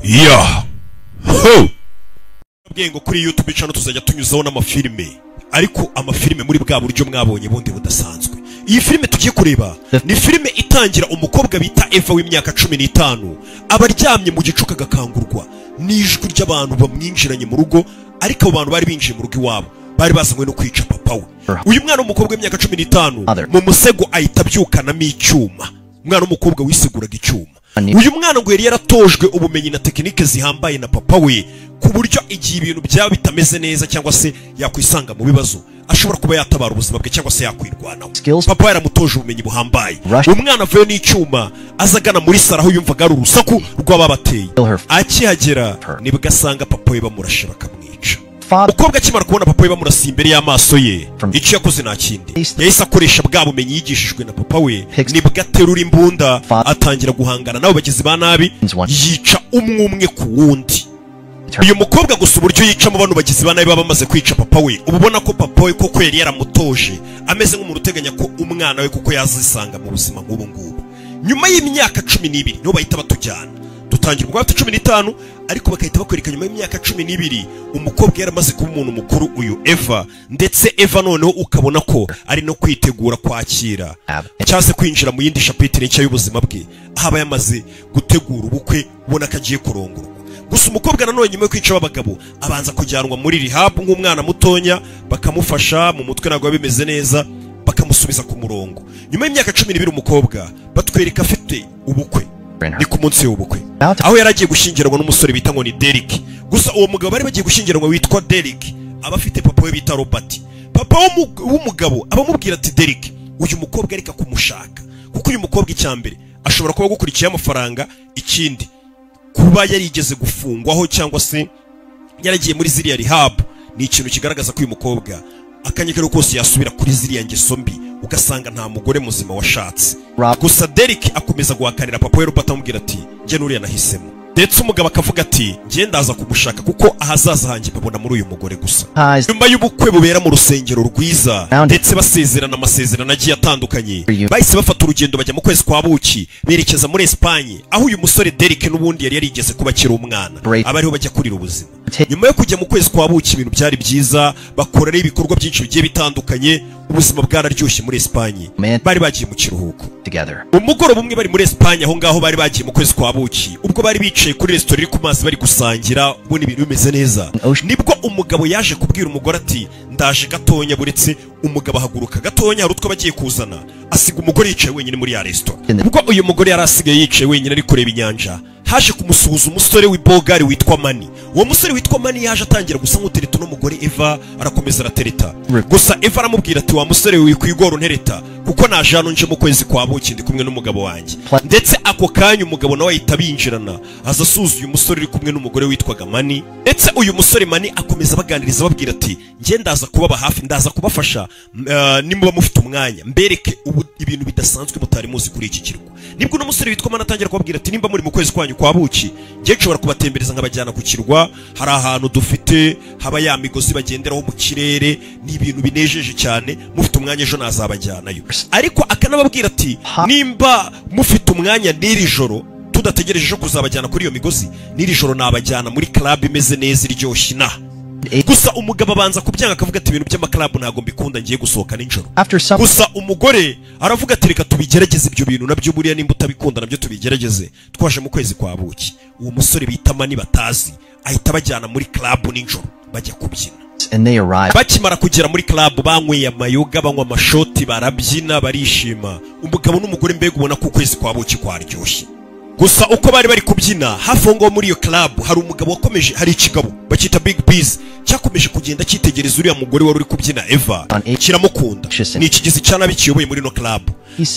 Yeah. Ho. Bwengo kuri YouTube channel tuzajya tunyuzaho n'amafilme. Ariko amafilme muri bwa buryo mwabonye bundi budasanzwe. Iyi filme tugiye kureba ni filme itangira umukobwa bita Eva w'imyaka 15 abaryamye mu gicuka gakangurwa n'ijwi ry'abantu bamwinjiranye mu rugo, ariko abo bantu bari binjiye mu rugo iwabo bari bazanywe no kwica papa we. Uyu mwana w'umukobwa w'imyaka 15 mu musego ahita abyukanamo icyuma. Umwana w'umukobwa wisiguraga icyuma. Uyu mwana ngo yari yaratojwe ubumenyi na tekinike zihambaye na papa we, ku buryo igihe ibintu byaba bitameze neza cyangwa se yakwisanga mu bibazo ashobora kuba yatabara ubuzima bwe cyangwa se yakwirwanaho. Papa yaramutoje ubumenyi buhambaye. Umwana avuye n'icyuma azagana muri sara aho yumvaga ari urusaku rw'ababateye. Akihagera nibwo asanga papa we bamurashe bakamwica. Umukobwa akimara kubona papa we bamurasiye imbere y'amaso ye, icyo yakoze nta kindi yahise akoresha bwa bumenyi yigishijwe na papa we, nibwo aterura imbunda atangira guhangana nabo bagizi ba nabi, yica umwe ku wundi. Uyu mukobwa gusa uburyo yicamo bano bagizi ba nabi baba bamaze kwica papa we, ubona ko papa we koko yari yaramutoje ameze nk'umuntu uteganya ko umwana we kuko yazisanga mu buzima nk'ubu ngubu. Nyuma y'imyaka 12 niho bahita batujyana. Dutangira ubwo bafite 15 ariko bakahita bakwereka nyuma y'imyaka 12 umukobwa yaramaze kuba umuntu mukuru uyu Eva, ndetse Eva noneho ukabona ko ari no kwitegura kwakira cyangwa se kwinjira mu yindi chapitre nshya y'ubuzima bwe, haba yamaze gutegura ubukwe ubona ko agiye kurongorwa. Gusa umukobwa nanone nyuma yo kwica abagabo abanza kujyanwa muri rehab nk'umwana mutonya, bakamufasha mu mutwe nagwa bimeze neza, bakamusubiza ku murongo. Nyuma y'imyaka 12 umukobwa batwereka afite ubukwe. Ni ku munsi w'ubukwe aho yaragiye gushyingiranwa n'umusore bita ngo ni Derek. Gusa uwo mugabo bari bagiye gushyingiranwa witwa Derek aba afite papa we bita Robert. Papa w'umugabo abamubwira ati Derek, uyu mukobwa ariko kumushaka kuko uyu mukobwa icyambere ashobora kuba gukurikiye amafaranga, ikindi kuba yarigeze gufungwaho cyangwa se yaragiye muri ziriya rehab ni ikintu kigaragaza ko uyu mukobwa akanyekero kose yasubira kuri ziriya ngeso mbi, ugasanga nta mugore muzima washatse. Gusa Derek akomeza guhakanira papa we Robert amubwira ati nge nuriya nahisemo. Ndetse umugabo akavuga ati nge ndaza kumushaka kuko ahazaza hanjye babona muri uyu mugore gusa. Nyuma y'ubukwe bubera mu rusengero rwiza ndetse basezerana amasezerano agiye atandukanye, bahise bafata urugendo bajya mu kwezi kwa buki berekeza muri Espagne, aho uyu musore Derek n'ubundi yari yarigeze kuba akiri umwana abariho bajya kurira ubuzima. Nyuma yo kujya mu kwezi kwa buki ibintu byari byiza, bakora ibikorwa byinshi bigiye bitandukanye, ubuzima bwararyoshye muri Espagne. Bari bagiye mu kiruhuko umugoroba umwe bari muri Espagne, aho ngaho bari bagiye mu kwezi kwa buki, ubwo bari bicaye kuri restaurant iri ku mazi bari gusangira ubona ibintu bimeze neza, nibwo umugabo yaje kubwira umugore ati ndaje gatonya. Buretse umugabo ahaguruka gatonya hari utwo bagiye kuzana, asiga umugore yicaye wenyine muri ya restaurant. Ubwo uyu mugore yari asigaye yicaye wenyine ari kureba inyanja, haje kumusuhuza umusore w'ibogari witwa Mani. Uwo musore witwa Mani yaje atangira gusa nk'utereta n'umugore Eva, arakomeza aratereta. Gusa Eva aramubwira ati wa musore wikwigora untereta kuko naje hano nje mu kwezi kwa buki ndi kumwe n'umugabo wanjye. Ndetse ako kanya umugabo nawe ahita binjirana aza asuza uyu musore uri kumwe n'umugore witwaga Mani. Ndetse uyu musore Mani akomeza baganiriza babwira ati nge ndaza kubaba hafi, ndaza kubafasha nimuba mufite umwanya mbereke ubu ibintu bidasanzwe mutari muzi kuri iki kirwa. Nibwo uno musore witwa Mani atangira kubabwira ati nimba muri mu kwezi kwanyu kwa buki nge nshobora kubatembereza nkabajyana ku kirwa, hari ahantu dufite haba ya migozi bagenderaho mu kirere, ni ibintu binejeje cyane, mufite umwanya ejo nazabajyanayo. Ariko akanababwira ati nimba mufite umwanya n'iri joro tudategereje ejo kuzabajyana kuri iyo migozi, n'iri joro nabajyana muri club imeze neza iryoshye na. Gusa umugabo abanza kubyanga akavuga ati ibintu by'amaklabu ntago mbikunda, ngiye gusohoka nijoro. Gusa umugore aravuga ati reka tubigerageze ibyo bintu nabyo, buriya nimba utabikunda nabyo tubigerageze. Twaje mu kwezi kwa buki, uwo musore bita Mani batazi ahita bajyana muri club nijoro bajya kubyina. Bakimara kugera muri club banyweye amayoga, banywa amashoti, barabyina barishima. Umugabo n'umugore mbega ubona ko ukwezi kwa buki kwaryoshye. Gusa uko bari kubyina hafi ngo muri iyo club hari umugabo wakomeje, hari ikigabo bakita Big Biz cyakomeje kugenda cyitegereza uriya mugore wari uri kubyina Eva, kiramukunda. Ni ikigizi cyanabi kiyoboye muri no club,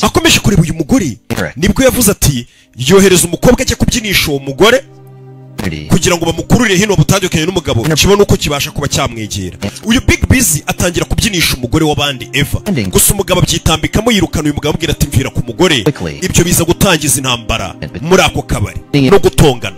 akomeje kureba uyu mugore. Nibwo yavuze ati yohereza umukobwa ajya kubyinisha uwo mugore kugira ngo bamukururire hino butandukanye n'umugabo kibona uko kibasha kuba cyamwegera. Uyu Big Busy atangira kubyinisha umugore w'abandi Eva. Gusa umugabo abyitambikamo yirukana uyu mugabo abwira ati mvira ku mugore, ibyo biza gutangiza intambara muri ako kabari no gutongana.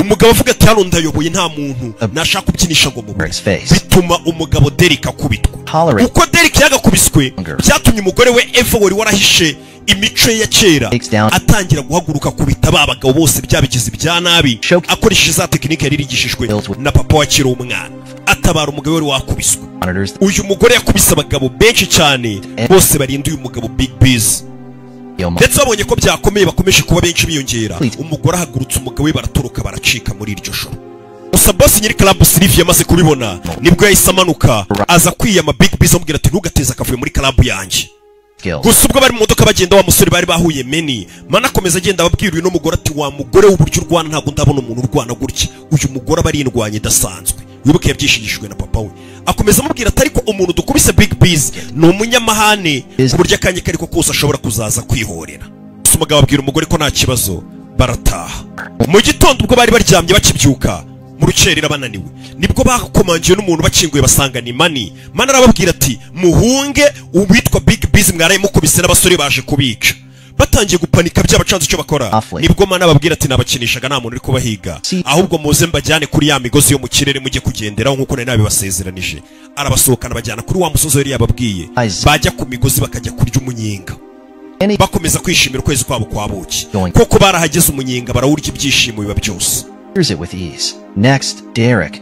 Umugabo avuga ati hano ndayoboye nta muntu nashaka kubyinisha ngo mubure. Bituma umugabo Derek akubitwa. Uko Derek yagakubiswe byatumye umugore we Eva wari warahishe imico ye ya kera atangira guhaguruka kubita babagabo bose byabigize ibya nabi akoresheje za tekinike yari yarigishijwe na papa wakiri umwana atabara umugabo wari wakubiswe. Uyu mugore yakubise abagabo benshi cyane bose barinda uyu mugabo Big Biz, ndetse babonye ko byakomeye bakomeje kuba benshi biyongera. Umugore ahagurutse umugabo we baratoroka baracika muri iryo joro. Gusa boss nyiri Club Sylvie yamaze kubibona nibwo yahise amanuka aza kwiyama Big Biz amubwira ati ntugateze akavuye muri club yanjye. Gusa ubwo bari mu modoka bagenda wa musore bari bahuye Meni mana akomeza agenda ababwira uyu no mugore ati wa mugore w'uburyo urwana ntabwo ndabona umuntu urwana gutya. Uyu mugore aba arindwanye idasanzwe wibuke yabyishigishijwe na papa we. Akomeza amubwira ati ariko umuntu dukubise Big Biz ni umunyamahane ku buryo akanya kariko kose ashobora kuzaza kwihorera. Gusa umugabo abwira umugore ko nta kibazo barataha. Mu gitondo ubwo bari baryamye bakibyuka mu rucerera bananiwe nibwo bakomangiye n'umuntu bakinguye basanga ni Mani. Mani arababwira ati muhunge uwitwa Big Biz mwaraye mukubise n'abasore baje kubica. Batangiye gupanika byabacanze icyo bakora nibwo Mani ababwira ati nabakinishaga nta muntu uri kubahiga ahubwo muze mbajyane kuri ya migozi yo mu kirere mujye kugenderaho nkuko nari nabibasezeranije. Arabasohokana bajyana kuri wa musozi yari yababwiye bajya ku migozi bakajya kurya umunyenga bakomeza kwishimira ukwezi kwabo kwa buki koko barahageze umunyenga barawurya ibyishimo biba byose. Next, Derek.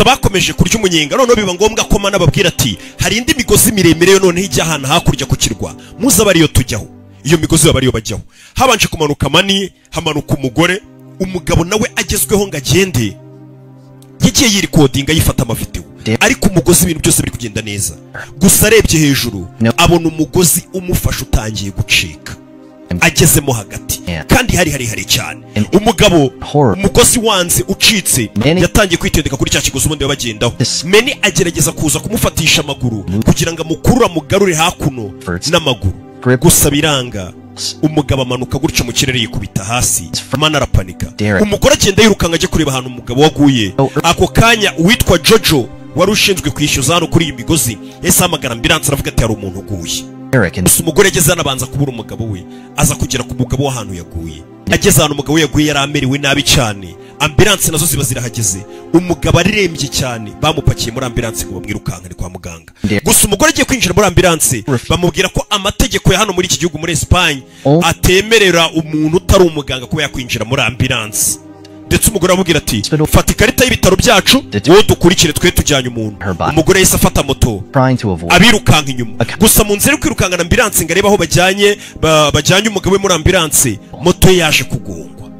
Bakomeje kurya umunyenga none biba ngombwa ko Mani ababwira ati hari indi migozi miremire yo none ijya ahantu hakurya ku kirwa muza bariyo tujyaho. Iyo migozi bariyo bajyaho habanje kumanuka Mani hamanuka umugore. Umugabo nawe agezweho ngo agende yagiye yirikodinga yifata amavideo ariko umugozi ibintu byose biri kugenda neza. Gusa arebye hejuru abona umugozi umufasha utangiye gucika agezemo hagati kandi hari cyane. Umugabo umugozi wanze ucitse yatangiye kwitendeka kuri cya kigozi ubundi bagendaho. Meni agerageza kuza kumufatisha amaguru kugira ngo amukurura mugarure hakuno n'amaguru gusa biranga. Umugabo amanuka gutyo mu kirere yikubita hasi Mani arapanika. Umugore agenda yirukanka ajya kureba ahantu umugabo waguye. Ako kanya uwitwa Jojo wari ushinzwe kwishyuza hano kuri iyi migozi yahise ahamagara ambulance aravuga ati hari umuntu uguye. Gusa umugore ageze hano abanza kubura umugabo we aza kugera ku mugabo w'ahantu yaguye. Ageze ahantu umugabo we yaguye yari amerewe nabi cyane. Ambulance nazo ziba zirahageze. Umugabo arirembye cyane bamupakiye muri ambulance ngo bamwirukankane kwa muganga. Gusa umugore agiye kwinjira muri ambulance bamubwira ko amategeko ya hano muri iki gihugu muri Espagne atemerera umuntu utari umuganga kuba yakwinjira muri ambulance. Ndetse umugore amubwira ati fata ikarita y'ibitaro byacu wowe dukurikire twe tujyanye umuntu. Umugore yahise afata moto abirukanka inyuma. Gusa mu nzira yo kwirukankana ambulance ngo arebe aho bajyanye umugabo we muri ambulance moto ye yaje kugongwa.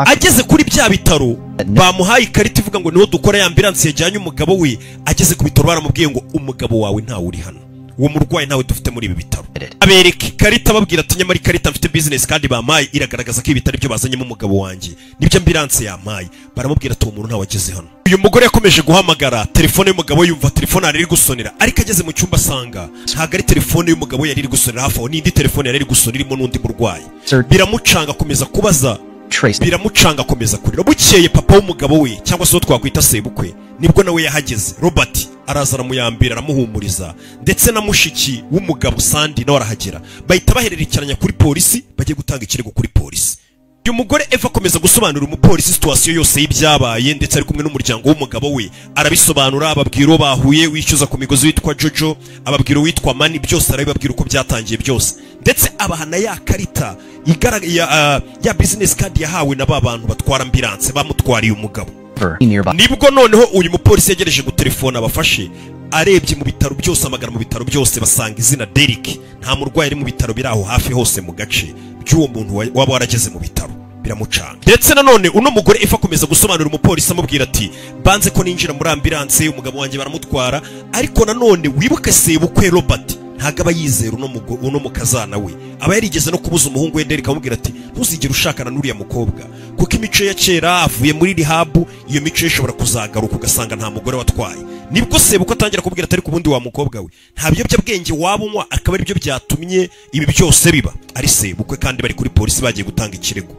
Ageze kuri bya bitaro bamuhaye ikarita ivuga ngo niho dukora ya ambulance yajyanye umugabo we. Ageze ku bitaro baramubwiye ngo umugabo wawe ntawe uri hano uwo murwayi nawe dufite muri ibi bitaro. Abereka ikarita babwira ati nyamara ikarita mfite business kandi bamaye iragaragaza ko ibitaro byo bazanyemo umugabo wanjye nibyo ambulance yamaye. Baramubwira ati uwo muntu ntawe ageze hano. Uyu mugore yakomeje guhamagara telefone y'umugabo yumva telefone yari iri gusonera ariko ageze mu cyumba asanga ntago ari telefone y'umugabo yari iri gusonera hafi aho n'indi telefone yari iri gusonera irimo n'undi murwayi. Biramucanga akomeza kubaza biramucanga akomeza kurira. Bukeye papa w'umugabo we cyangwa se uwo twakwita sebukwe nibwo nawe yahageze. Robert araza aramuyambira aramuhumuriza ndetse na mushiki w'umugabo Sandy nawe arahagera bahita bahererekeranya kuri polisi bagiye gutanga ikirego kuri polisi. Uyu mugore Eva akomeza gusobanura umupolisi situation yose y'ibyabaye ndetse ari kumwe n'umuryango w'umugabo we arabisobanura ababwira bahuye wishyuza ku migozi witwa Jojo ababwira witwa Mani byose arabibabwira uko byatangiye byose ndetse abahana ya karita ya business card yahawe na bantu batwara ambulance bamutwariye umugabo. Nibwo noneho uyu mupolisi yagereje gutelefona abafashe arebye mu bitaro byose amagara mu bitaro byose basanga izina Derek nta murwayi ari mu bitaro biraho hafi hose mu gace by'uwo muntu waba warageze mu bitaro biramucanga. Ndetse nanone uno mugore Eva akomeza gusobanura umupolisi amubwira ati banze ko ninjira muri ambulance umugabo wanjye baramutwara ariko nanone wibuke sebukwe Robert ntago aba yizera uno mukazana we aba yarigeze no kubuza umuhungu we Derek amubwira ati ntuzigere ushakana n'uriya mukobwa kuko imico ya kera avuye muri rehab iyo mico ishobora kuzagaruka ugasanga nta mugore watwaye. Nibwo sebukwe atangira kubwira atari ku bundi wa mukobwa we nta biyobyabwenge wabunywa akaba ari byo byatumye ibi byose biba. Ari sebukwe kandi bari kuri polisi bagiye gutanga ikirego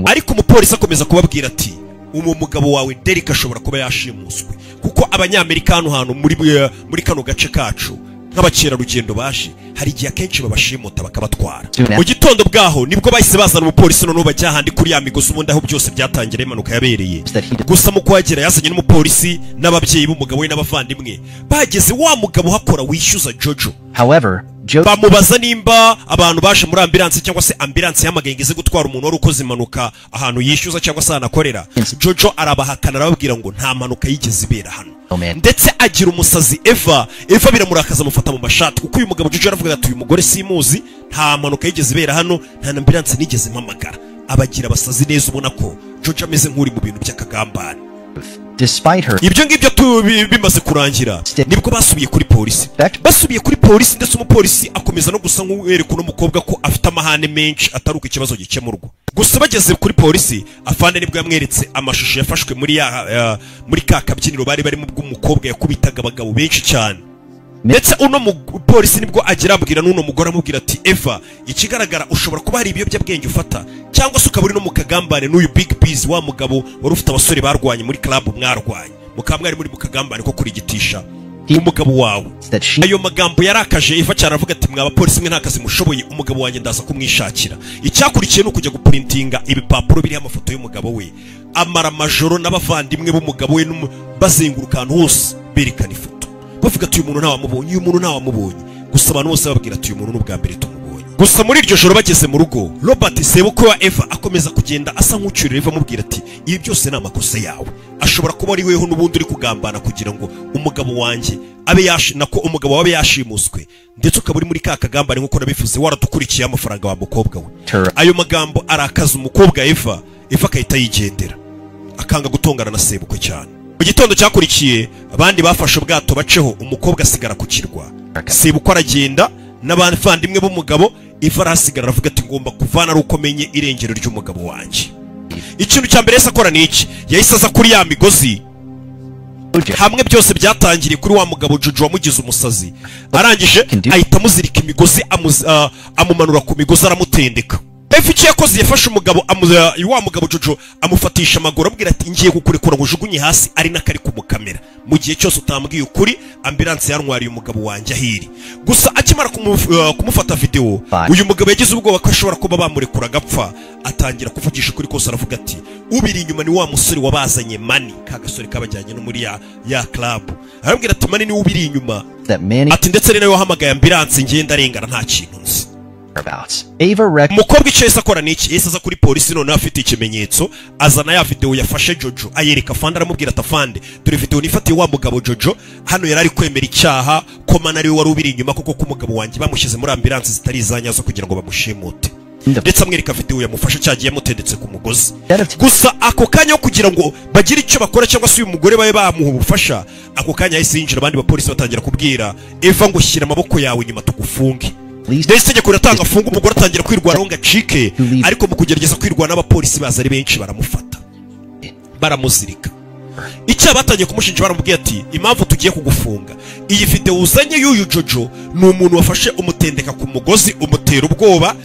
ariko umupolisi akomeza kubabwira ati umugabo wawe Derek ashobora kuba yashimuswe kuko abanyamerika hano muri kano gace kacu nk'abakerarugendo baje hari igihe akenshi babashimuta bakabatwara. Mu gitondo bwaho nibwo bahise bazana umupolisi noneho bajya handi kuri ya migozi ubundi aho byose byatangira impanuka yabereye. Gusa mu kuhagera yazanye n'umupolisi n'ababyeyi b'umugabo we n'abavandimwe. Bageze wa mugabo hakora wishyuza Jojo. However, bamubaza nimba abantu baje muri ambulance cyangwa se ambulance yamagengeze gutwara umuntu wari ukoze impanuka ahantu yishyuza cyangwa se anakorera. Jojo arabahakana arababwira ngo nta mpanuka yigeze ibera hano. Ndetse agira umusazi Eva biramurakaza amufata mu mashati kuko uyu mugabo Jojo aravuga ati uyu mugore simuzi, nta mpanuka yigeze ibera hano, nta ambulance nigeze mpamagara. Abagira abasazi neza ubona ko Jojo ameze nk'uri mu bintu by'akagambane. Despite her, ibyo ngibyo bimaze kurangira nibwo basubiye kuri polisi ndetse umupolisi akomeza no gusa nk'uwereka uno mukobwa ko afite amahane menshi ataruka ikibazo gikemurwa. Gusa bageze kuri polisi afande nibwo yamweretse amashusho yafashwe muri ka kabyiniro bari barimo bw'umukobwa yakubitaga abagabo benshi cyane. Ndetse uno mupolisi nibwo agira abwira n'uno mugore amubwira ati Eva, ikigaragara ushobora kuba hari ibiyobyabwenge ufata cyangwa se ukaba uri no mu kagambane n'uyu Big Biz wa mugabo wari ufite abasore barwanye muri club mwarwanye mukaba mwari muri mu kagambane ko kurigitisha umugabo wawe. Ayo magambo yarakaje Eva cyane avuga ati mwa bapolisi mwe nta kazi mushoboye, umugabo wanjye ndaza kumwishakira. Icyakurikiye no kujya guprintinga ibipapuro biriho amafoto y'umugabo we. Amara majoro n'abavandimwe b'umugabo we bazenguruka ahantu hose berekana ifoto bavuga ati uyu muntu ntawamubonye. Gusa abantu bose bababwira ati uyu muntu n'ubwa mbere tumubonye. Gusa muri iryo joro bageze mu rugo Robert sebukwe wa Eva akomeza kugenda asa nk'ucyurira Eva amubwira ati ibi byose ni amakosa yawe, ashobora kuba ari weho n'ubundi uri kugambana kugira ngo umugabo wanjye umugabo wawe yashimuswe ndetse ukaba uri muri ka kagambane nk'uko nabivuze waradukurikiye amafaranga wa mukobwa we. Ayo magambo arakaza umukobwa Eva akahita yigendera akanga gutongana na sebukwe cyane. Mu gitondo cyakurikiye abandi bafashe ubwato baceho umukobwa asigara ku kirwa. Sebukwe aragenda n'abavandimwe b'umugabo, Eva arasigara aravuga ati ngomba kuvana ari uko menye irengero ry'umugabo wanjye. Ikintu cya mbere yese akora ni iki? Yahise aza kuri ya migozi hamwe byose byatangiriye kuri wa mugabo Jojo wamugize umusazi. Arangije ahita amuzirika imigozi amumanura ku migozi aramutendeka. Eva icyo yakoze yafashe umugabo wa mugabo Jojo amufatisha amaguru abwira ati ngiye kukurekura ngo ujugunye hasi ari nakari kumukamera mu gihe cyose utambwiye ukuri ambulance yarwariye umugabo wanjye ahiri. Gusa akimara kumufata video uyu mugabo yagize ubwoba ko ashobora kuba bamurekura agapfa, atangira kuvugisha kuri kose aravuga ati ubiri inyuma ni wa musore wabazanye Mani, ka gasore kabajyanye no muri ya club. Arabwira ati Mani ni ubiri inyuma ati ndetse ari nawe wahamagaye ambulance ngenda arengana nta kintu nzi. Umukobwa icyo yese akora ni iki? Yese aza kuri polisi none afite ikimenyetso azana ya video yafashe Jojo ayereka afande aramubwira ati afande dore video nifatiye wa mugabo Jojo hano yarari kwemera icyaha ko Mana ari we wari ubiri inyuma kuko kumugabo wanjye bamushyize muri ambulance zitari izanyazo kugira ngo bamushimute. Ndetse amwereka video yamufashe cyagiye yamutendetse ku mugozi. Gusa ako kanya kugira ngo bagire icyo bakora cyangwa se uyu mugore babe bamuha ubufasha, ako kanya yahise yinjira abandi bapolisi batangira kubwira Eva ngo shyira amaboko yawe inyuma tugufunge. Ndetse itegeko riratanga funga umugore atangira kwirwanaho ngo acike, ariko mu kugerageza kwirwana n'abapolisi baza ari benshi baramufata baramuzirika. Icyo batangiye kumushinja baramubwiye ati impamvu tugiye kugufunga, iyi video uzanye y'uyu Jojo ni umuntu wafashe umutendeka ku mugozi umutera ubwoba,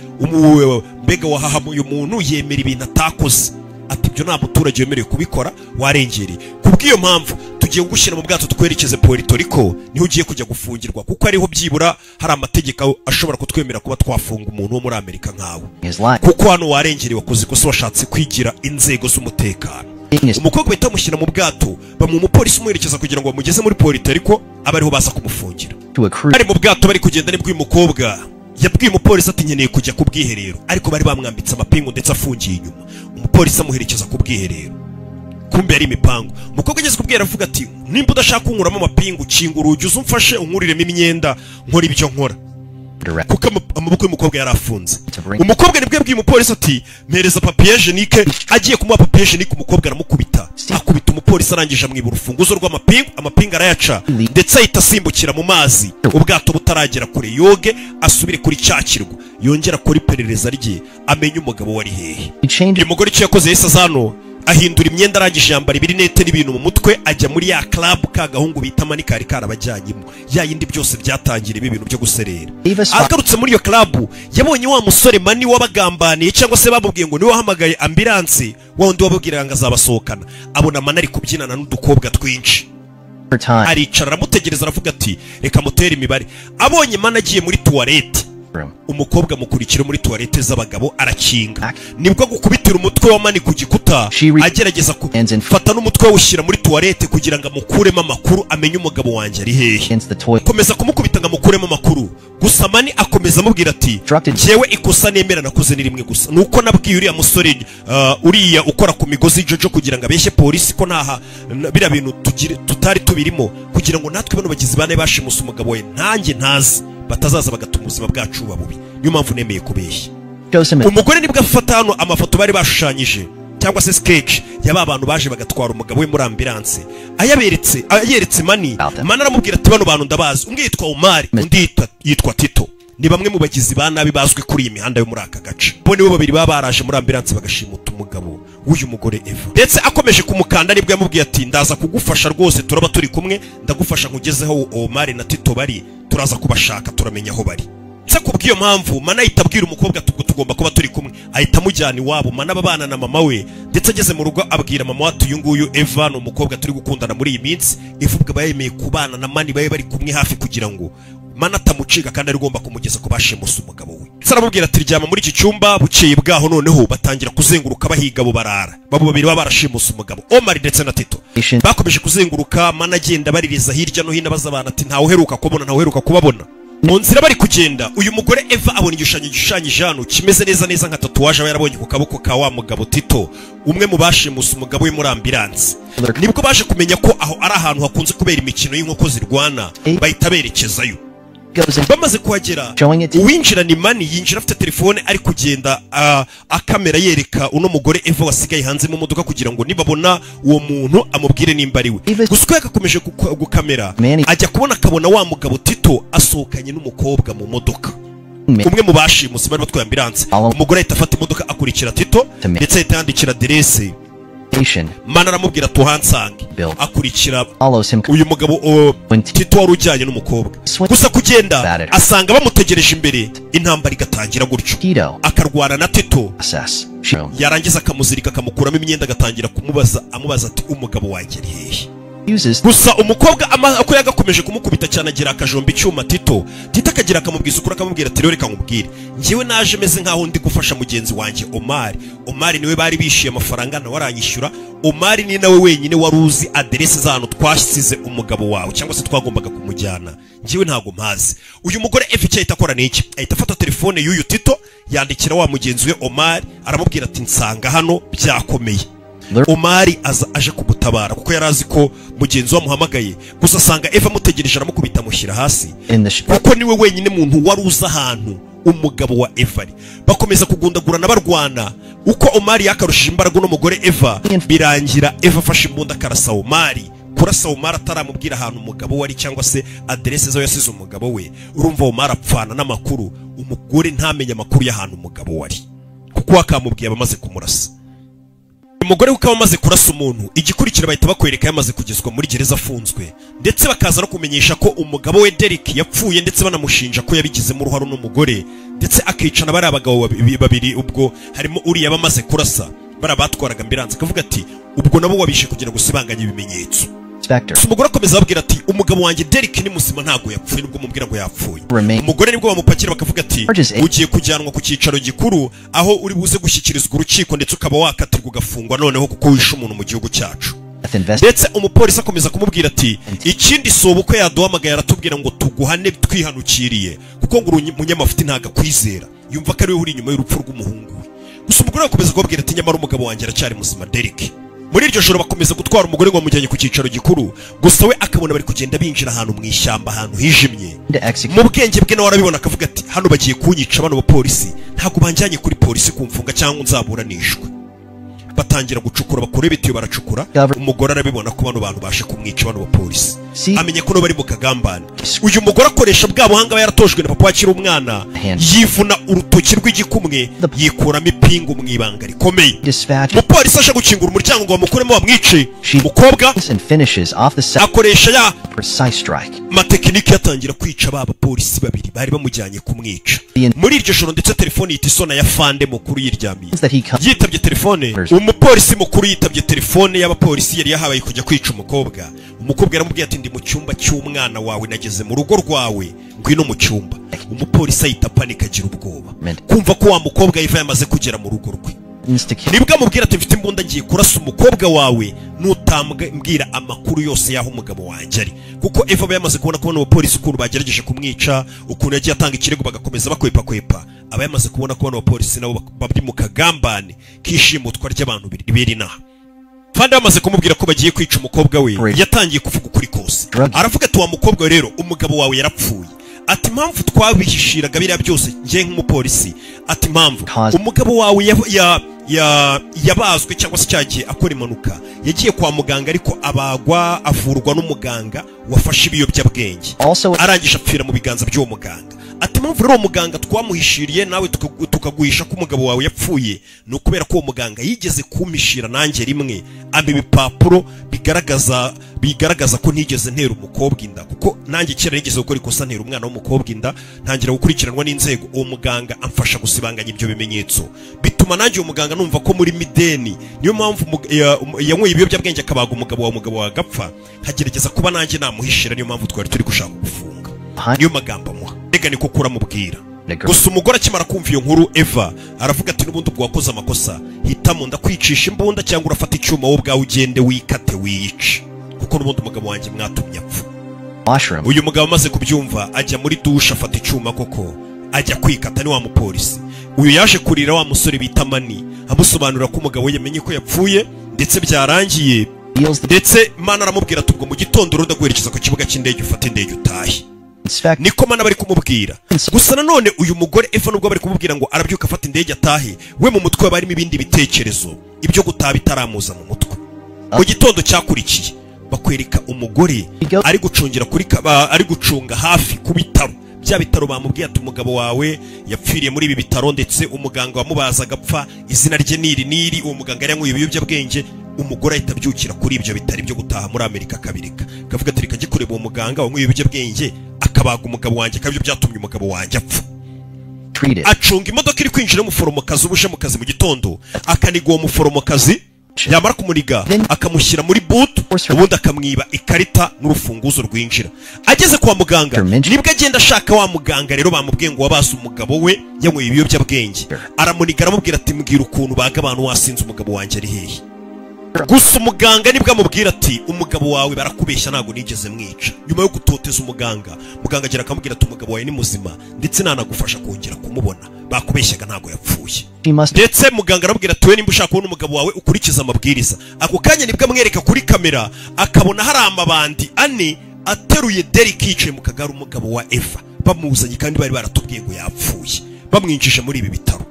mbega wahahamuye umuntu yemera ibintu atakoze. Ati ibyo nta muturage wemerewe kubikora warengereye. Kubw'iyo mpamvu tugiye gushyira mu bwato twerekeze Puerto Rico, niho ugiye kujya gufungirwa kuko ariho byibura hari amategeko ashobora kutwemera kuba twafunga umuntu wo muri Amerika nkawe, kuko hano warengereye wakoze ikosa washatse kwigira inzego z'umutekano. Umukobwa bahita bamushyira mu bwato bamuha umupolisi umuherekeza kugira ngo bamugeze muri Puerto Rico abe ariho baza kumufungira. Bari mu bwato bari kugenda nibwo uyu mukobwa yabwiye umupolisi ati nkeneye kujya ku bwiherero, ariko bari bamwambitse amapingu ndetse afungiye inyuma. Umupolisi amuherekeza ku bwiherero kumbe yari imipango. Umukobwa ageze kubwira avuga ati nimba udashaka kunkuramo amapingu kinga urugi uzumfashe unkuriremo imyenda nkora ibyo nkora, kuko amaboko y'umukobwa yari afunze. Umukobwa nibwo yabwiye umupolisi ati mpereza papier hygienique. Agiye kumuha papier hygienique umukobwa aramukubita umupolisi arangije amwiba urufunguzo rw'amapingu, amapingu arayaca ndetse ahita asimbukira mu mazi. Ubwato butaragera kure yoge asubire kuri cyakirwa yongera kuri iperereza rye amenye umugabo wari hehe. Uyu mugore icyo yakoze yese azano ahindura imyenda arangije yambara ibirinete n'ibintu mu mutwe ajya muri ya club ka gahungu bita Mani kari karabajyanyemo ya yindi byose byatangira ibintu byo guserera. Agarutse muri iyo club yabonye wa musore Mani wabagambaniye cyangwa se bamubwiye ngo ni wahamagaye ambulance wundi wababwira ngo azabasohokana, abona Mani ari kubyinana n'udukobwa twinshi. For time. aricara aramutegereza aravuga ati reka mutere imibare. Abonye mana agiye muri tuwarete, Room. umukobwa mukurikira muri tuwarete z'abagabo arakinga, nibwo gukubitira umutwe wa mani ku gikuta, agerageza fata n'umutwe ushyira muri tuwarete kugira ngo amukuremo amakuru amenye umugabo wanjye ari hehe. Against the toilet. Komeza kumukubita ngo amukuremo amakuru, gusa mani akomeza amubwira ati njyewe ikosa nemera nakoze ni rimwe gusa, nuko nabwiye uriya musore uriya ukora ku migozi jojo kugira ngo abeshye polisi ko ntaha bira bintu tutari tubirimo, kugira ngo natwe bano bagizi bane bashimusa umugabo we nanjye ntazi batazaza bagatuma ubuzima bwacu bubi. Niyo mpamvu nemeye kubeshya. Umugore nibwo afata hano amafoto bari bashushanyije cyangwa se sketch yaba abantu baje bagatwara umugabo we muri ambulance, ayeretse mani aramubwira ati bano bantu ndabazi, umwe yitwa Omar undi yitwa Tito, ni bamwe mu bagizi ba nabi bazwi kuri iyi mihanda yo muri aka gace. Bo nibo babiri baba baraje muri ambulance bagashimuta umugabo w'uyu mugore Eva. Ndetse akomeje kumukanda nibwo yamubwiye ati ndaza kugufasha rwose, turaba turi kumwe, ndagufasha nkugezeho Omar na Tito bari, turaza kubashaka turamenya aho bari. Nse kubwiyo mpamvu mana yitabwira umukobwa tugomba kuba turi kumwe, ahita mujyana iwabo. Mana babana na mama we, ndetse ageze mu rugo abwira mama watu uyu nguyu Eva no umukobwa turi gukundana muri iyi minsi, ivuga bayemeye kubana na mani baye bari kumwe hafi kugira ngo mana atamuciga kandi ari ugomba kumugeza ku bashimusa umugabo we. Saramubwira ati ryama muri iki cyumba. Bukeye bwaho noneho batangira kuzenguruka bahiga abo barara, babo babiri baba barashimusa umugabo Omar ndetse na Tito. Bakomeje kuzenguruka, mana agenda baririza hirya no hino bazabana ati ntawe uheruka kubabona. Mu nzira bari kugenda, uyu mugore Eva abona igishushanyo gishushanyije hano kimeze neza nka tatuwaje aba yarabonye ku kaboko ka wa mugabo Tito, umwe mu bashimusa umugabo we muri ambulance. Nibwo baje kumenya ko aho ari ahantu hakunze kubera imikino y'inkoko zirwana, bahita berekezayo. Bamaze kuhagera, uwinjira ni mani, yinjira afite telefone ari kugenda akamera yereka uno mugore Eva wasigaye hanze mu modoka kugira ngo nibabona uwo muntu amubwire nimba ari we. Gusa yakakomeje gukamera, ajya kubona akabona wa mugabo Tito asohokanye n'umukobwa mu modoka, umwe mu bashimusi bari batwaye ambulance. Umugore ahita afata imodoka akurikira Tito ndetse ahita yandikira aderese. Mana aramubwira tuhansange, akurikira uyu mugabo Tito wari ujyanye n'umukobwa. Gusa kugenda asanga bamutegereje imbere, intambara igatangira gutyo, akarwana na Tito, yarangiza akamuzirika akamukuramo imyenda agatangira amubaza ati umugabo wanjye ari hehe. Gusa umukobwa ako yagakomeje kumukubita cyane agira akajomba icyuma Tito akagira akamubwiza ukuri, akamubwira ati reka nkubwire, njyewe naje meze nkaho ndi gufasha mugenzi wanjye Omar niwe bari bishiye amafaranga nawe aranyishyura. Omar ni nawe wenyine wari uzi aderese z'ahantu twasize umugabo wawe cyangwa se twagombaga kumujyana, njyewe ntago mpazi. Uyu mugore Eva icyo ahita akora niki, ahita afata telefone y'uyu Tito yandikira wa mugenzi we Omar, aramubwira ati nsanga hano byakomeye. Omar aje kugutabara kuko yarazi ko mugenzi wamuhamagaye, gusa asanga Eva amutegereje aramukubita amushyira hasi kuko niwe wenyine muntu wari uza ahantu umugabo wa Eva ari. Bakomeza kugundagurana barwana, uko Omar yakarushije imbaraga no mugore Eva, birangira Eva afashe imbunda akarasa Omar. Kurasa Omar ataramubwira ahantu umugabo wari cyangwa se aderese zo yasize umugabo we. Urumva Omar apfana n'amakuru, umugore ntamenye amakuru y'ahantu umugabo wari kuko akamubwiye abamaze kumurasa. Umugore ukaba amaze kurasa umuntu, igikurikira bahita bakwereka yamaze kugezwa muri gereza afunzwe, ndetse bakaza no kumenyesha ko umugabo we Derek yapfuye, ndetse banamushinja ko yabigizemo uruhare n'umugore, ndetse akicana bari abagabo babiri, ubwo harimo uriya bamaze kurasa barabatwaraga ambulance, akavuga ati ubwo nabo wabishe kugira ngo usibanganye ibimenyetso. Umugore akomeza ababwira ati umugabo wanjye Derek ni muzima ntago yapfuye, nubwo mubwira ngo yapfuye. Umugore nibwo bamupakira bakavuga ati ugiye kujyanwa ku cyicaro gikuru aho uri buze gushyikirizwa urukiko, ndetse ukaba wakatirwa ugafungwa noneho kuko wishe umuntu mu gihugu cyacu. Ndetse umupolisi akomeza kumubwira ati ikindi sobo ko yaduhamagaye aratubwira ngo tuguhane twihanukiriye kuko ngo umunyamafuti ntaga kwizera, yumva ko ari we uri inyuma y'urupfu rw'umuhungu we. Gusa umugore akomeza kubabwira ati nyamara umugabo wanjye aracyari muzima Derek. Muri iryo joro bakomeza gutwara umugore ngo bamujyanye ku cyicaro gikuru, gusa we akabona bari kugenda binjira ahantu mu ishyamba, ahantu hijimye. Mu bwenge bwe nawe arabibona akavuga ati hano bagiye kunyica bano bapolisi, ntago banjyanye kuri polisi kumfunga cyangwa nzaburanishwe. Batangira gucukura, bakora ibitiyo baracukura. Umugore arabibona ko bano bantu bashe kumwica bano bapolisi, amenye ko no bari mu kagambane. Uyu mugore akoresha bwa buhanga yaratojwe na papa wakiri umwana, yivuna urutoki rw'igikumwe yikuramo ipingu mu ibanga rikomeye. Umupolisi aje gukingura umuryango ngo bamukuremo bamwice. Umukobwa akoresha ya matekinike yatangira kwica ba bapolisi babiri bari bamujyanye kumwica. Muri iryo joro ndetse telefone yita isona ya Fande mukuru yiryamiye, yitabye telefone. Umupolisi mukuru yitabye telefone y'abapolisi yari yahabaye kujya kwica umukobwa. umukobwa yaramubwiye ati ndi mu cyumba cy'umwana wawe nageze mu rugo rwawe ngwino mu cyumba umupolisi ahita panika agira ubwoba kumva ko wa mukobwa Eva yamaze kugera mu rugo rwe nibwo amubwira ati mfite imbunda ngiye kurasa umukobwa wawe nutambwira amakuru yose yaho umugabo wanjye ari kuko Eva aba yamaze kubona abapolisi ukuntu bagerageje kumwica ukuntu yagiye atanga ikirego bagakomeza bakwepa aba yamaze kubona abapolisi nabo bari mu kagambane kishimutwa ry'abantu bibiri naha Fanda bamaze kumubwira ko bagiye kwica umukobwa we yatangiye kuvuga ukuri kose aravuga ati wa mukobwa rero umugabo wawe yarapfuye ati impamvu twabihishiraga biriya byose ngiye nk'umupolisi ati impamvu umugabo wawe yabazwe cyangwa se cyagiye akora impanuka yagiye kwa muganga ariko abagwa avurwa n'umuganga wafashe ibiyobyabwenge arangije apfira mu biganza by'uwo muganga ati impamvu rero muganga twamuhishiriye nawe tukaguhisha ko umugabo wawe yapfuye ni ukubera ko uwo muganga yigeze kumishira nanjye rimwe ampa ibipapuro bigaragaza ko ntigeze ntera umukobwa inda kuko nanjye kera nigeze gukora ikosa ntera umwana w'umukobwa inda ntangira gukurikiranwa n'inzego uwo muganga amfasha gusibanganya ibyo bimenyetso bituma nanjye uwo muganga numva ko muri mideni niyo mpamvu yanyweye ibiyobyabwenge akabaga umugabo wa agapfa nkagerageza kuba nanjye namuhishira niyo mpamvu twari turi gushaka gufunga niyo magambo amuha rega niko kuramubwira gusa umugore akimara kumva iyo nkuru Eva aravuga ati n'ubundi ubwo wakoze amakosa hitamo ndakwicisha imbunda cyangwa urafata icyuma wowe ubwawe ugende wikate wiyice kuko n'ubundi umugabo wanjye mwatumye apfa uyu mugabo amaze kubyumva ajya muri dushe afata icyuma koko ajya kwikata ni wa mupolisi uyu yaje kurira wa musore bita Mani amusobanurira ko umugabo yamenye ko yapfuye ndetse byarangiye ndetse Mana aramubwira ati ubwo mu gitondo rero ndaguherekeza ku kibuga cy'indege ufate indege utahe niko Mana bari kumubwira gusa nanone uyu mugore Eva nubwo bari kumubwira ngo arabyuka afata indege atahe we mu mutwe barimo ibindi bitekerezo ibyo gutaba bitaramuza mu mutwe mu gitondo cyakurikiye bakwereka umugore ari gucungira ari gucunga hafi ku bitaro bya bitaro bamubwiye ati umugabo wawe yapfiriye muri ibi bitaro ndetse umuganga wamubaza agapfa izina rye niri uwo muganga yari yanyweye ibiyobyabwenge umugore ahita abyukira kuri ibyo bitari byo gutaha muri Amerika kabirika kavuga ati reka njye kureba uwo muganga wanyweye ibiyobyabwenge akabaga umugabo wanjye kabyo byatumye umugabo wanjye apfa acunga imodoka iri kwinjira umuforomokazi ubuje mu kazi mu gitondo akaniga uwo muforomokazi yamara kumuniga akamushyira muri boot ubundi akamwiba ikarita n'urufunguzo rwinjira ageze kwa muganga nibwo agenda ashaka wa muganga rero bamubwiye ngo wabaza umugabo we yanyweye ibiyobyabwenge aramuniga aramubwira ati mbwira ukuntu baga abantu wasinze umugabo wanjye ari hehe gusa umuganga nibwo amubwira ati umugabo wawe barakubeshya ntago nigeze mwica nyuma yo gutoteza umuganga agera akamubwira ati umugabo wawe ni muzima ndetse nanagufasha kongera kumubona bakubeshyaga ntago yapfuye ndetse muganga arabwira ati we nimba ushaka kubona umugabo wawe ukurikiza amabwiriza ako kanya nibwo amwereka kuri kamera akabona hari amabandi ane ateruye Derek yicaye mu kagari umugabo wa Eva bamuzanye kandi bari baratubwiye ngo yapfuye bamwinjije muri ibi bitaro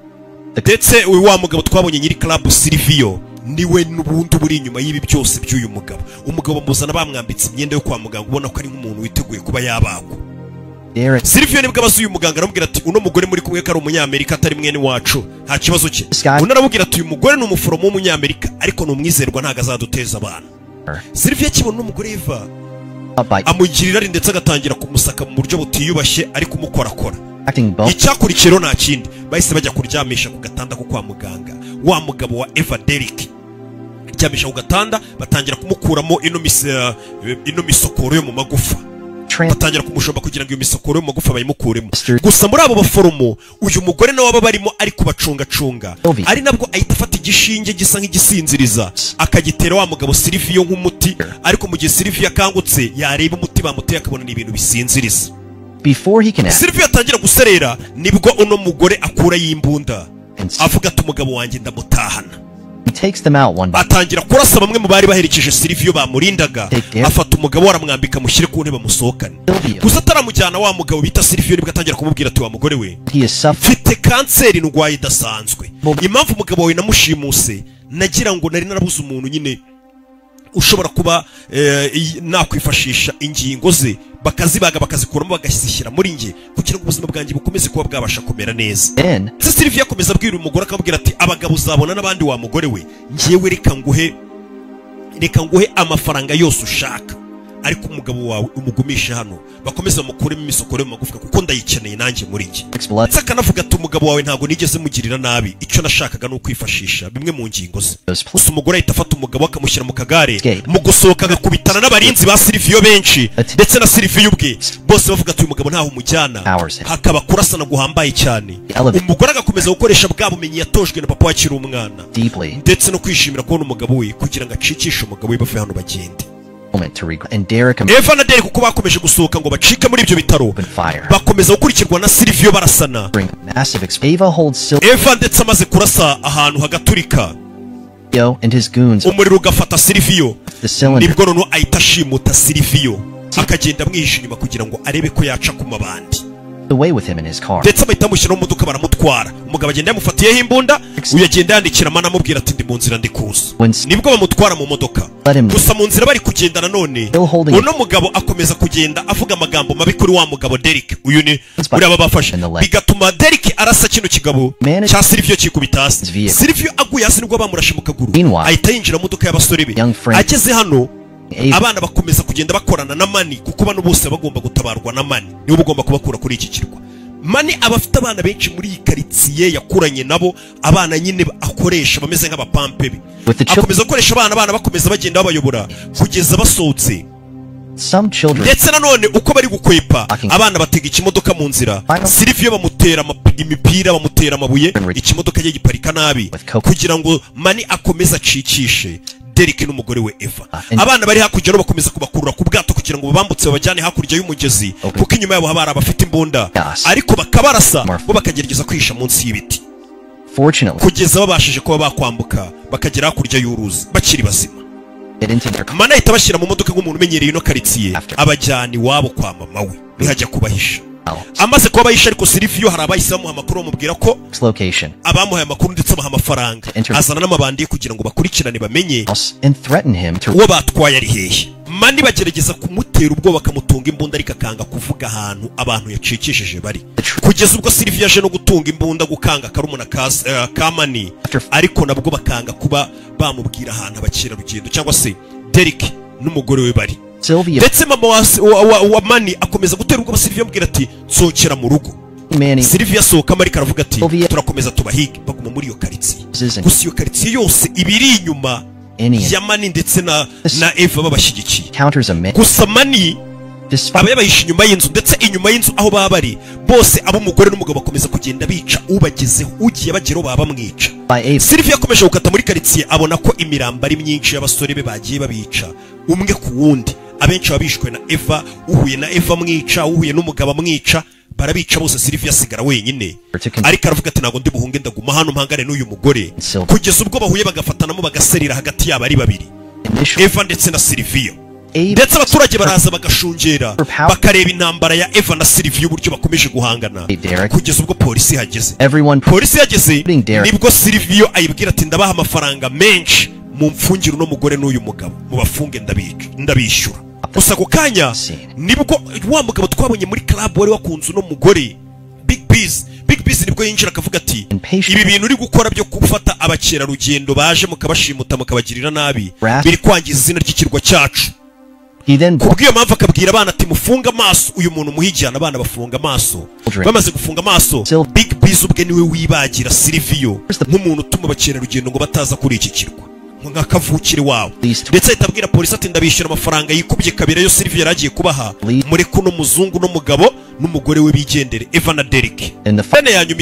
ndetse uyu wa mugabo twabonye nyiri club Silvio niwe n'ubundi buri inyuma y'ibi byose by'uyu mugabo umugabo muzana bamwambitse imyenda yo kwa muganga ubona ko ari nk'umuntu witeguye kuba yabagwa Silvio nibwo abaza uyu muganga aramubwira ati uno mugore muri kumwe ko ari umunyamerika atari mwene wacu nta kibazo cye undi aramubwira ati uyu mugore ni umuforomo w'umunyamerika ariko ni umwizerwa ntago azaduteza abantu Silvio akibona n'umugore Eva amugirira ari ndetse agatangira kumusaka mu buryo butiyubashye ari kumukorakora icyakurikiro nta kindi bahise bajya kuryamisha ku gatanda ko kwa muganga wa mugabo wa Eva Derek ryamisha ku gatanda batangira kumukuramo ino misokoro yo mu magufa batangira kumushomba kugira ngo iyo misokoro yo mu magufa bayimukuremo gusa muri abo baforomo uyu mugore nawe aba barimo ari kubacungacunga ari nabwo ahita afata igishinge gisa nk'igisinziriza akagitera wa mugabo Silvio nk'umuti ariko mu gihe Silvio akangutse yareba umuti bamuteye akabona ni ibintu bisinziriza Silvio atangira guserera nibwo uno mugore akura y'imbunda avuga ati umugabo wanjye ndamutahana atangira kurasa bamwe mu bari baherekeje Silvio bamurindaga afata umugabo aramwambika mushyire ku ntebe bamusohokane gusa ataramujyana wa mugabo bita Silvio nibwo atangira kumubwira ati wa mugore we mfite kanseri ndwaye idasanzwe impamvu umugabo wawe namushimuse nagira ngo nari narabuze umuntu nyine ushobora kuba nakwifashisha ingingo ze bakazibaga bakazikuramo bagashyira muri nge kugira ngo ubuzima bwanjye bukomeze kuba bwabasha kumera neza Silvio akomeza abwira umugore akamubwira ati abagabo uzabona n'abandi wa mugore we ngiyewe reka nguhe amafaranga yose ushaka ariko umugabo wawe umugumishe hano bakomeza bamukuremo imisokoro y'amagufwa kuko ndayikeneye nanjye muri njye ndetse akanavuga ati umugabo wawe ntabwo nigeze mugirira nabi icyo nashakaga ni ukwifashisha bimwe mu ngingo ze gusa umugore ahita afata umugabo akamushyira mu kagare mu gusohoka agakubitana n'abarinzi ba Silvio benshi ndetse na Silvio ubwe bose bavuga ati uyu mugabo ntaho umujyana hakaba kurasana guhambaye cyane umugore agakomeza gukoresha bwa bumenyi yatojwe na papa wakiri umwana ndetse no kwishimira kubona umugabo we kugira ngo acikishe umugabo we bave hano bagende Eva na Derek uko bakomeje gusohoka ngo bacike muri ibyo bitaro bakomeza gukurikirwa na Silvio barasana Eva ndetse amaze kurasa ahantu hagaturika umuriro ugafata Silvio nibwo noneho ahita ashimuta Silvio akagenda amwihisha inyuma kugira ngo arebe ko yaca ku mabandi ndetse bahita bamushyira mu modoka baramutwara umugabo agenda yamufatiyeho imbunda uyu agenda yandikira amana amubwira ati ndi mu nzira ndi kuza nibwo bamutwara mu modoka gusa mu nzira bari kugenda nanone uno mugabo akomeza kugenda avuga amagambo mabi kuri wa mugabo Derek uyu ni uri aba bafashe bigatuma Derek arasa kino kigabo cya Silvio kikubita hasi Silvio aguye hasi nibwo bamurashe mu kaguru ahita yinjira mu modoka y'abasore be ageze hano abana bakomeza kugenda bakorana na Mani kuko bano bose bagomba gutabarwa na Mani niwe ugomba kubakura kuri iki kirwa Mani abafite abana benshi muri iyi karitsiye yakuranye nabo abana nyine akoresha bameze nk'abapampe be akomeza gukoresha abana bakomeza bagenda babayobora kugeza basohotse ndetse nanone uko bari gukwepa abana batega ikimodoka mu nzira Silvio bamutera imipira bamutera amabuye ikimodoka cye giparika nabi kugira ngo Mani akomeze acikishe Derek n'umugore we Eva abana bari hakurya no bakomeza kubakurura ku bwato kugira ngo babambutse babajyane hakurya y'umugezi kuko inyuma yabo habara abafite imbunda ariko bakabarasa bo bakagerageza kwisha munsi y'ibiti kugeza babashije kuba bakwambuka bakagera hakurya y'uruzi bakiri bazima Mana ahita bashyira mu modoka nk'umuntu umenyereye ino karitsiye abajyana iwabo kwa mama we bihajya kubahisha amaze kuba bahisha ariko Silvio hari abayise bamuha amakuru bamubwira ko abamuhaye amakuru ndetse baha amafaranga azana n'amabandi kugira ngo bakurikirane bamenye uwo batwaye ari hehe Mani bagerageza kumutera ubwoba bakamutunga imbunda ariko akanga kuvuga ahantu abantu yacikishije bari kugeza ubwo Silvio aje no gutunga imbunda gukanga karumuna ka Mani ariko nabwo bakanga kuba bamubwira ahantu abakira rugendo cyangwa se Derek n'umugore we bari ndetse mama wa Mani akomeza gutera ubwo Silvio amubwira ati nsohokera mu rugo Silvio asohoka ariko aravuga ati turakomeza tubahige baguma muri iyo karitsiye gusa iyo karitsiye yose ibiri inyuma ya Mani ndetse na Eva babashyigikiye gusa Mani aba yabahishe inyuma y'inzu ndetse inyuma y'inzu aho baba bari bose ab'umugore n'umugabo bakomeza kugenda bica ubagezeho ugiye bageraho baba bamwica Silvio yakomeje gukata muri karitsiye abona ko imirambo ari myinshi y'abasore be bagiye babica umwe ku wundi abenshi babishwe na Eva uhuye na Eva mwica uhuye n'umugabo amwica barabica bose Silvio asigara wenyine ariko aravuga ati ntago ndi buhunge ndaguma hano mpangane n'uyu mugore kugeza ubwo bahuye bagafatanamo bagaserera hagati yabo ari babiri Eva ndetse na Silvio ndetse abaturage baraza bagashungera bakareba intambara ya Eva na Silvio uburyo bakomeje guhangana kugeza ubwo polisi yageze nibwo Silvio ayibwira ati ndabaha amafaranga menshi mu mfungiro no mugore n'uyu mugabo mu bafunge ndabishyura gusa ako kanya nibwo wa mugabo twabonye muri club wari wakunze no mugore Big Biz nibwo yinjira akavuga ati ibi bintu uri gukora byo gufata abakera rugendo baje mukabashimuta mukabagirira nabi biri kwangiza izina ry'ikirwa cyacu kubw'iyo mpamvu akabwira abana ati mufunga amaso uyu muntu muhijyana abana bafunga amaso bamaze gufunga amaso Big Biz ubwe niwe wibagira Silvio nk'umuntu utuma abakera rugendo ngo bataza kuri iki kirwa nk'akavukire wawe ndetse ahita abwira polisi ati ndabishyura amafaranga yikubye kabiri yo Silvio yaragiye kubaha muri kuno muzungu n'umugabo n'umugore we bigendere Eva na Derek fene yanyuma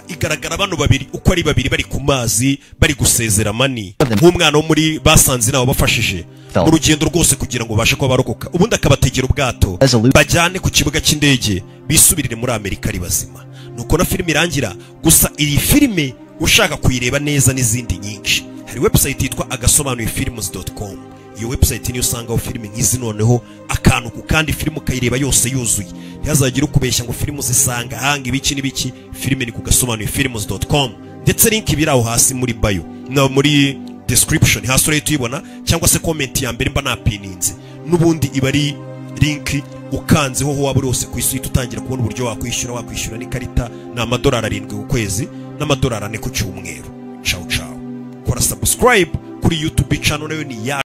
igaragara bano babiri uko ari babiri bari ku mazi bari gusezera Mani nk'umwana wo muri basanze nabo bafashije mu rugendo rwose kugira ngo bashe kuba barokoka ubundi akabategera ubwato bajyane ku kibuga cy'indege bisubirire muri Amerika ari bazima nuko na filime irangira gusa iyi filime ushaka kuyireba neza n'izindi nyinshi hari website yitwa agasobanuyefilms.com iyo website niyo usangaho filime nk'izi noneho akantu ku kandi filime ukayireba yose yuzuye ntihazagire ukubeshya ngo filime uzisanga hanga ibiki n'ibiki filime ni ku gasobanuyefilms.com ndetse link ibiraho hasi muri bio no muri description hasi urahita tuyibona cyangwa se comment ya mbere mba napininze n'ubundi iba ari link ukanzeho ho waba rose ku isi utangira kubona uburyo wakwishyura n'ikarita na $7 ku kwezi na $4 ku cyumweru ciao kora subscribe kuri YouTube channel nayo ni ya